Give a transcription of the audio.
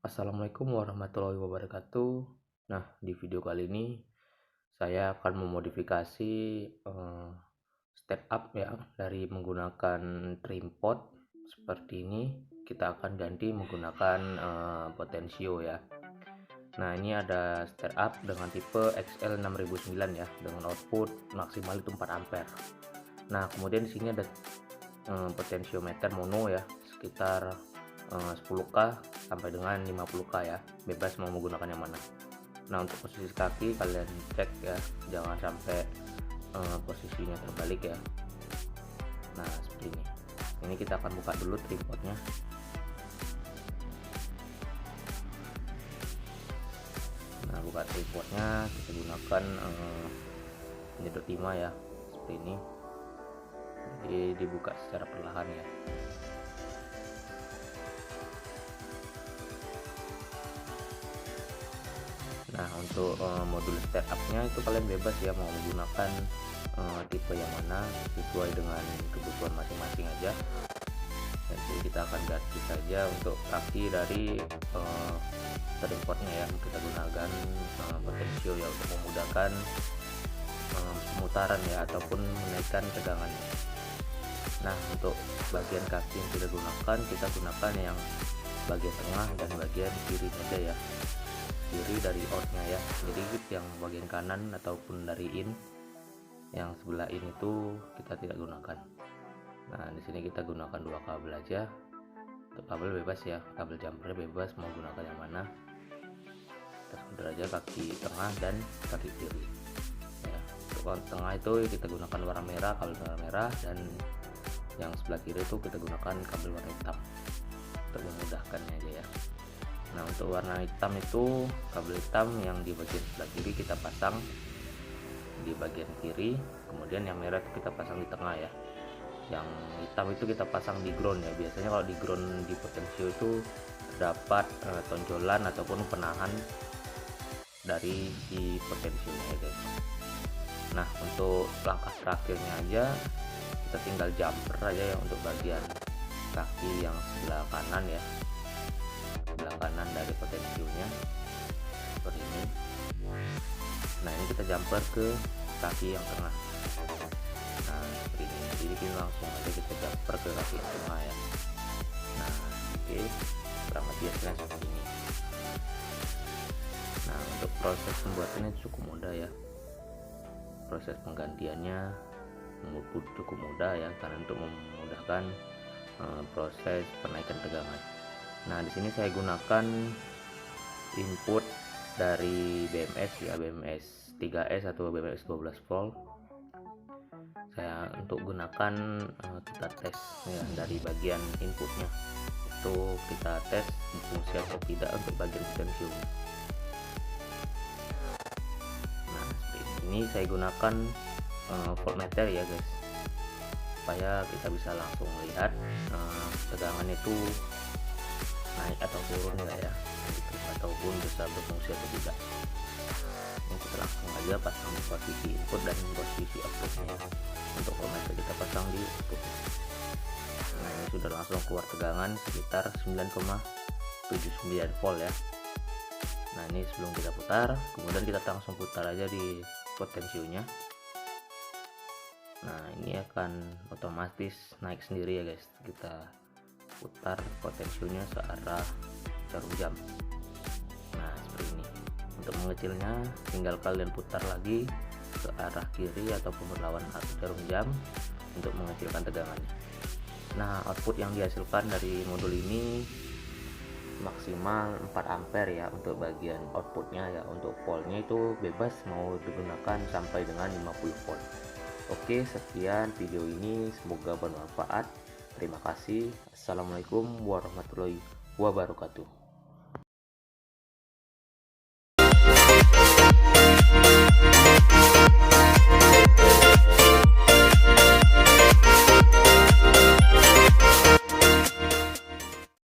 Assalamualaikum warahmatullahi wabarakatuh. Nah, di video kali ini saya akan memodifikasi step up ya dari menggunakan tripod seperti ini. Kita akan ganti menggunakan potensio ya. Nah, ini ada step up dengan tipe XL6009 ya, dengan output maksimal itu 4 ampere. Nah, kemudian di sini ada potensiometer mono ya, sekitar 10K sampai dengan 50K ya, bebas mau menggunakan yang mana. Nah, untuk posisi kaki kalian cek ya, jangan sampai posisinya terbalik ya. Nah, seperti ini kita akan buka dulu tripodnya. Nah, buka tripodnya, kita gunakan penyedot timah ya, seperti ini. Jadi dibuka secara perlahan ya. Nah, untuk modul startupnya itu kalian bebas ya, mau menggunakan tipe yang mana sesuai dengan kebutuhan masing-masing aja. Jadi kita akan ganti saja untuk kaki dari tripodnya ya, kita gunakan potensio ya untuk memudahkan pemutaran ya, ataupun menaikkan tegangannya. Nah, untuk bagian kaki yang kita gunakan yang bagian tengah dan bagian kiri saja ya, kiri dari outnya ya. Jadi yang bagian kanan ataupun dari in, yang sebelah in itu kita tidak gunakan. Nah, di sini kita gunakan dua kabel aja. Untuk kabel bebas ya, kabel jumper bebas mau gunakan yang mana. Kita solder aja kaki tengah dan kaki kiri ya. Untuk tengah itu kita gunakan warna merah, kabel warna merah, dan yang sebelah kiri itu kita gunakan kabel warna hitam untuk memudahkannya aja ya. Nah, untuk warna hitam itu kabel hitam yang di bagian sebelah kiri kita pasang di bagian kiri, kemudian yang merah itu kita pasang di tengah ya. Yang hitam itu kita pasang di ground ya. Biasanya kalau di ground di potensio itu terdapat tonjolan ataupun penahan dari si potensionya ya guys. Nah, untuk langkah terakhirnya aja kita tinggal jumper aja ya untuk bagian kaki yang sebelah kanan ya, sebelah kanan dari potensionya seperti ini. Nah, ini kita jumper ke kaki yang tengah. Nah, seperti ini. Jadi kita langsung aja kita jumper ke kaki yang tengah ya. Nah, oke, kurang lebih hasilnya seperti ini. Nah, untuk proses pembuatannya cukup mudah ya. Proses penggantiannya cukup mudah ya, karena untuk memudahkan proses penaikan tegangan. Nah, di sini saya gunakan input dari BMS ya, BMS 3S atau BMS 12 volt. Saya untuk gunakan kita tes ya dari bagian inputnya, itu kita tes fungsi atau tidak untuk bagian potensio. Nah, seperti ini saya gunakan voltmeter ya guys, supaya kita bisa langsung melihat tegangan itu naik atau turun ya, ataupun bisa berfungsi atau tidak. Ini kita langsung aja pasang di posisi input dan posisi outputnya. Untuk voltmeter kita pasang di output. Nah, ini sudah langsung keluar tegangan sekitar 9,79 volt ya. Nah, ini sebelum kita putar, kemudian kita langsung putar aja di potensionya. Nah, ini akan otomatis naik sendiri ya guys. Kita putar potensionya searah jarum jam. Nah, seperti ini. Untuk mengecilnya tinggal kalian putar lagi ke arah kiri ataupun berlawan arah jarum jam untuk mengecilkan tegangannya. Nah, output yang dihasilkan dari modul ini maksimal 4 ampere ya untuk bagian outputnya ya. Untuk voltnya itu bebas mau digunakan sampai dengan 50 volt. Oke, sekian video ini, semoga bermanfaat. Terima kasih. Assalamualaikum warahmatullahi wabarakatuh.